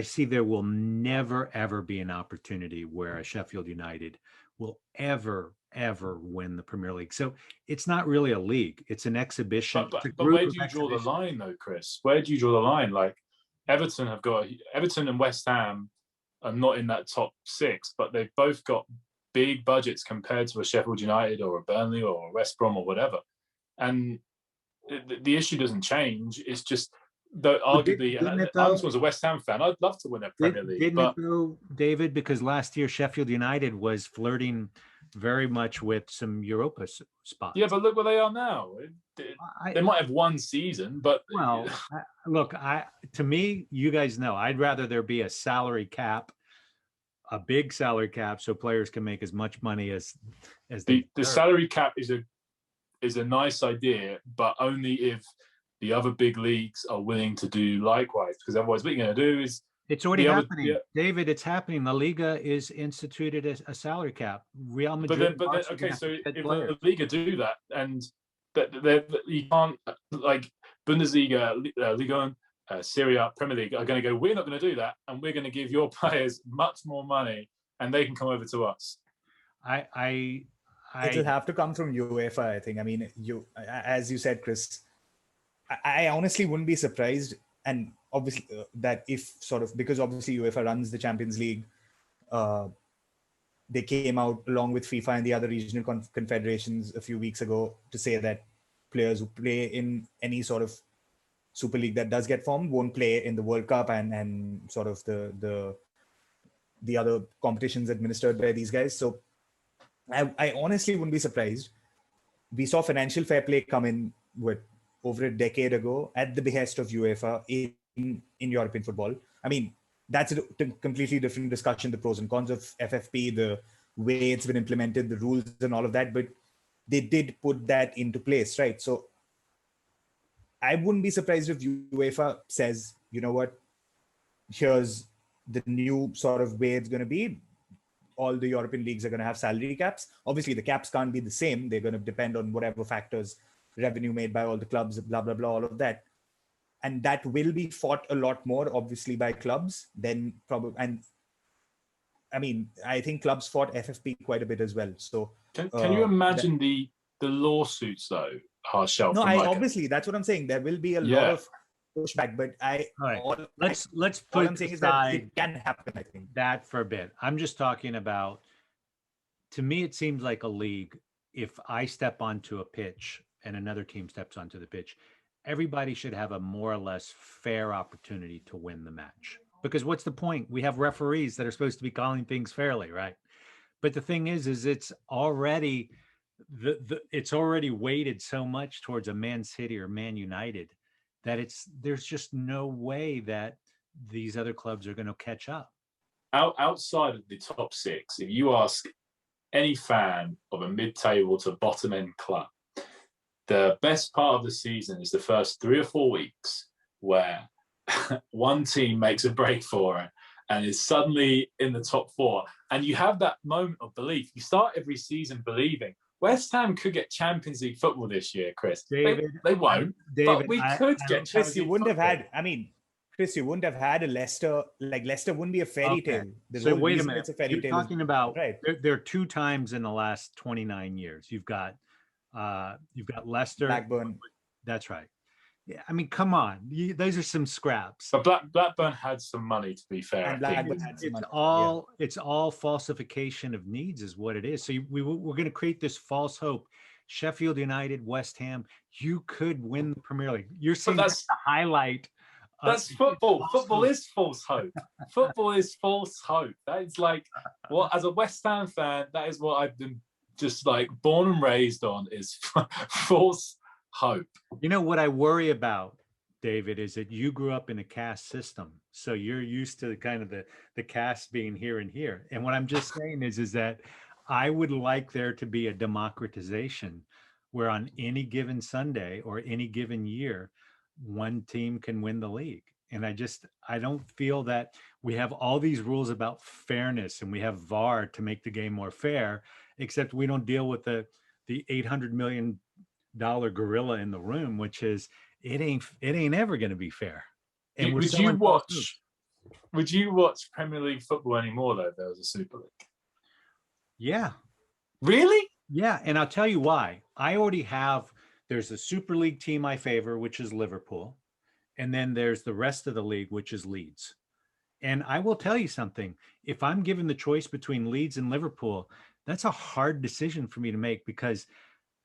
see there will never ever be an opportunity where a Sheffield United will ever win the Premier League. So it's not really a league; it's an exhibition. But where do you draw the line, though, Chris? Where do you draw the line? Like Everton and West Ham are not in that top 6, but they've both got big budgets compared to a Sheffield United or a Burnley or a West Brom or whatever. And the issue doesn't change. It's just Though arguably, didn't it I'm though? just was a West Ham fan. I'd love to win a Premier League, Didn't but it though, David? Because last year Sheffield United was flirting very much with some Europa spots. yeah, but look where they are now. They might have one season, but Well, look, to me, you guys know, I'd rather there be a salary cap, a big salary cap, so players can make as much money as the they salary cap is a nice idea, but only if the other big leagues are willing to do likewise. Because otherwise, what you're going to do is It's already happening, David. It's happening. La Liga is instituted a salary cap. Real Madrid. But then okay, so if La Liga do that, and you can't, like Bundesliga, Liga, Serie A, Premier League are going to go, we're not going to do that, and we're going to give your players much more money, and they can come over to us. It'll have to come from UEFA, I think. I mean, as you said, Chris, I honestly wouldn't be surprised, and obviously that if because obviously UEFA runs the Champions League, they came out along with FIFA and the other regional confederations a few weeks ago to say that players who play in any sort of Super League that does get formed won't play in the World Cup and sort of the other competitions administered by these guys. So I honestly wouldn't be surprised. We saw financial fair play come in over a decade ago at the behest of UEFA in European football. I mean, that's a completely different discussion, the pros and cons of FFP, the way it's been implemented, the rules and all of that, but they did put that into place, right? So I wouldn't be surprised if UEFA says, you know what, here's the new sort of way it's going to be. All the European leagues are going to have salary caps. Obviously, the caps can't be the same. They're going to depend on whatever factors, revenue made by all the clubs, blah, blah, blah, all of that. And that will be fought a lot more, obviously, by clubs than probably. And I mean, I think clubs fought FFP quite a bit as well. So can you imagine the lawsuits though, Harshal? No, obviously that's what I'm saying. There will be a lot of pushback, but let's all I'm saying is that it can happen. I think that for a bit. I'm just talking about. To me, it seems like a league. If I step onto a pitch and another team steps onto the pitch, everybody should have a more or less fair opportunity to win the match. Because what's the point? We have referees that are supposed to be calling things fairly, right? But the thing is it's already it's already weighted so much towards a ManCity or ManUnited that there's just no way that these other clubs are going to catch up. Outside of the top six, if you ask any fan of a mid-table to bottom-end club, the best part of the season is the first 3 or 4 weeks where one team makes a break for it and is suddenly in the top 4. And you have that moment of belief. You start every season believing West Ham could get Champions League football this year, Chris. David, they won't, David, but we could get Champions Chris, League you wouldn't football. have had, I mean, Chris, you wouldn't have had a Leicester, like Leicester wouldn't be a fairy tale. So wait a minute. It's a fairy tale. Talking about, right. There are 2 times in the last 29 years. You've got Leicester. Blackburn. That's right. Yeah, I mean, come on. Those are some scraps. But Blackburn had some money, to be fair. And Blackburn had some money. It's all falsification of needs is what it is. So we're going to create this false hope. Sheffield United, West Ham, you could win the Premier League. You're saying that's the highlight. That's football. Football is false hope. Football is false hope. That is like what, as a West Ham fan, that is what I've been just like born and raised on, is false hope. You know what I worry about, David, is that you grew up in a caste system, so you're used to kind of the caste being here and here. And what I'm just saying is that I would like there to be a democratization where on any given Sunday or any given year, one team can win the league. And I don't feel that we have all these rules about fairness and we have VAR to make the game more fair, except we don't deal with the $800 million gorilla in the room, which is it ain't ever going to be fair. And would you watch Premier League football anymore though if there was a Super League? Yeah. Really? Yeah. And I'll tell you why. There's a Super League team I favor, which is Liverpool. And then there's the rest of the league, which is Leeds. And I will tell you something. If I'm given the choice between Leeds and Liverpool, that's a hard decision for me to make, because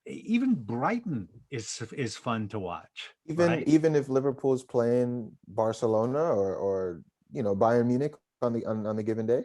even Brighton is fun to watch. Even right? even if Liverpool's playing Barcelona or Bayern Munich on the given day.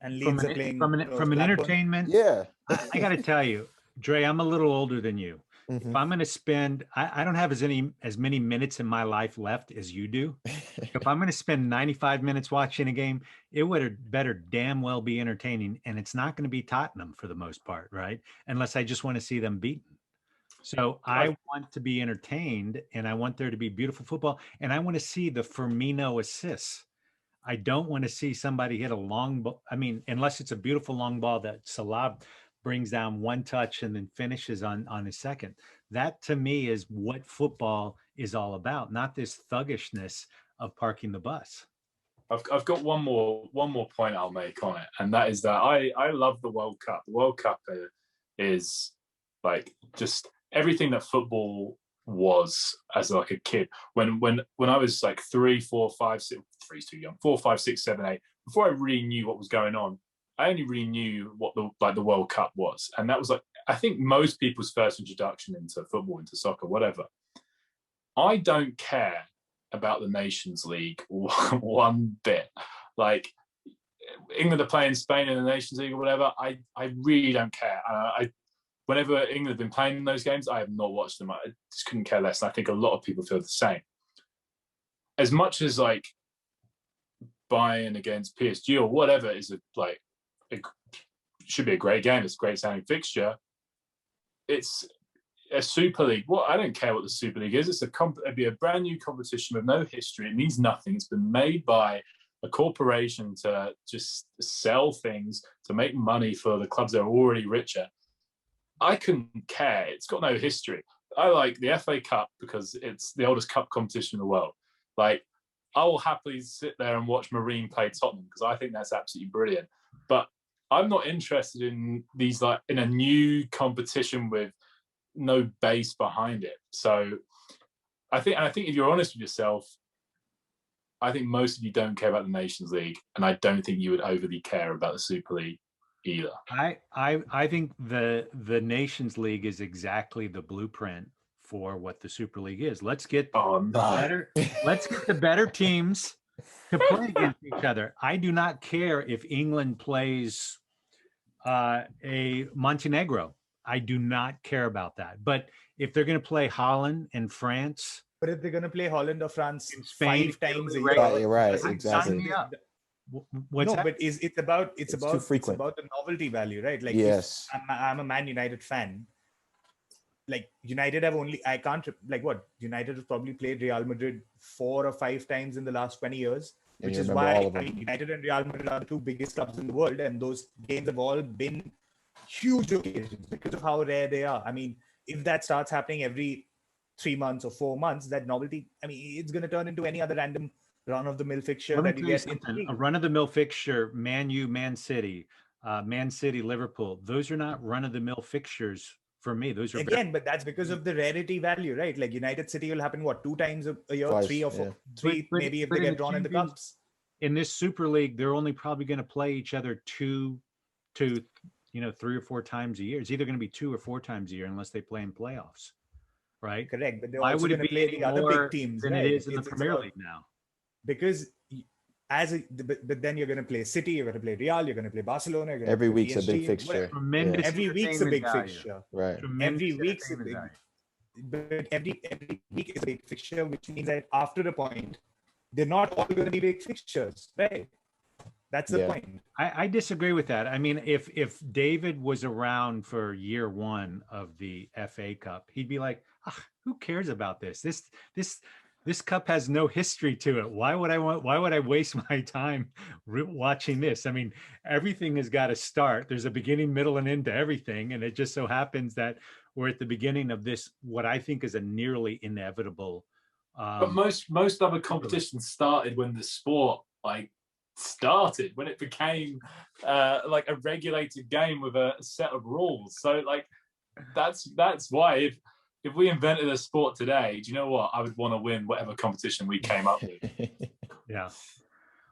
And From Leeds are playing from an Blackburn. entertainment. Yeah. I got to tell you, Dre, I'm a little older than you. If Mhm. I'm going to spend, I don't have as many minutes in my life left as you do. If I'm going to spend 95 minutes watching a game, it would better damn well be entertaining, and it's not going to be Tottenham for the most part, right? Unless I just want to see them beaten. So I want to be entertained, and I want there to be beautiful football, and I want to see the Firmino assists. I don't want to see somebody hit a long ball. I mean, unless it's a beautiful long ball that Salah brings down one touch and then finishes on his second. That to me is what football is all about, not this thuggishness of parking the bus. I've got one more point I'll make on it, and that is that I love the World Cup. The World Cup is like just everything that football was as like a kid. When I was like 3, 4, 5, 6, 3's too young, 4, 5, 6, 7, 8. Before I really knew what was going on, I only really knew what the World Cup was, and that was like I think most people's first introduction into football, into soccer, whatever. I don't care about the Nations League one bit. Like England are playing Spain in the Nations League or whatever. I really don't care. Whenever England have been playing in those games, I have not watched them. I just couldn't care less. And I think a lot of people feel the same. As much as like Bayern against PSG or whatever is it should be a great game. It's a great sounding fixture. It's a Super League. Well, I don't care what the Super League is. It'd be a brand new competition with no history. It means nothing. It's been made by a corporation to just sell things to make money for the clubs that are already richer. I couldn't care. It's got no history. I like the FA Cup because it's the oldest cup competition in the world. Like, I will happily sit there and watch Marine play Tottenham because I think that's absolutely brilliant. But I'm not interested in these in a new competition with no base behind it. So I think if you're honest with yourself, I think most of you don't care about the Nations League, and I don't think you would overly care about the Super League either. I think the Nations League is exactly the blueprint for what the Super League is. Let's get the better teams to play against each other. I do not care if England plays a Montenegro. I do not care about that. But if they're going to play Holland and France, but if they're going to play Holland or France in Spain 5 times a Right, year, right, sign exactly. me up. No, but it's about too frequent. it's about the novelty value, right? Like, Yes. I'm a Man United fan. Like United have United have probably played Real Madrid 4 or 5 times in the last 20 years, And which you is remember all why of them. United and Real Madrid are the 2 biggest clubs in the world, and those games have all been huge occasions because of how rare they are. I mean, if that starts happening every 3 months or 4 months, that novelty, I mean, it's going to turn into any other random run-of-the-mill fixture that you get in the league. A run-of-the-mill fixture, Man U, Man City, Liverpool. Those are not run-of-the-mill fixtures for me. Those are again, but that's because of the rarity value, right? Like United City will happen 2 times a year, Twice, 3 or 4, yeah. 3 But maybe if they in get the drawn in the Champions- cups. In this Super League, they're only probably going to play each other 3 or 4 times a year. It's either going to be 2 or 4 times a year unless they play in playoffs, right? Correct, but they're Why also would it going to be play any the other more big teams, than right? it is in the It's Premier about- League now? because but then you're going to play City, you're going to play Real, you're going to play Barcelona. You're going Every to play week's a big PSG, fixture. whatever. Tremendous Every week's a big entertainment value. fixture. Right. Tremendous Every week's a entertainment big, value. but every week is a big fixture, which means that after a point, they're not all going to be big fixtures, right? That's the Yeah. point. I disagree with that. I mean, if David was around for year 1 of the FA Cup, he'd be like, who cares about this? This cup has no history to it. Why would I waste my time watching this? I mean, everything has got to start. There's a beginning, middle, and end to everything. And it just so happens that we're at the beginning of this, what I think is a nearly inevitable. But most other competitions started when the sport started, when it became like a regulated game with a set of rules. So that's why if we invented a sport today, do you know what? I would want to win whatever competition we came up with. Yeah.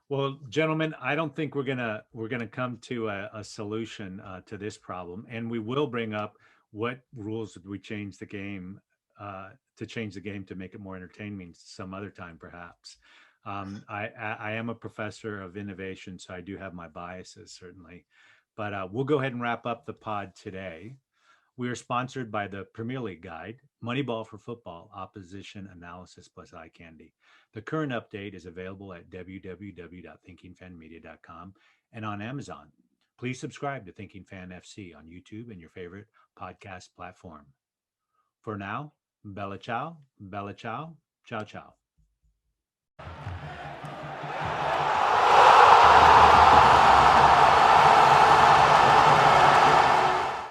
Well, gentlemen, I don't think we're gonna come to a solution to this problem, and we will bring up what rules would we change the game to make it more entertaining some other time, perhaps. I am a professor of innovation, so I do have my biases, certainly. But we'll go ahead and wrap up the pod today. We are sponsored by the Premier League Guide, Moneyball for Football, Opposition Analysis plus Eye Candy. The current update is available at www.thinkingfanmedia.com and on Amazon. Please subscribe to Thinking Fan FC on YouTube and your favorite podcast platform. For now, bella ciao, ciao ciao.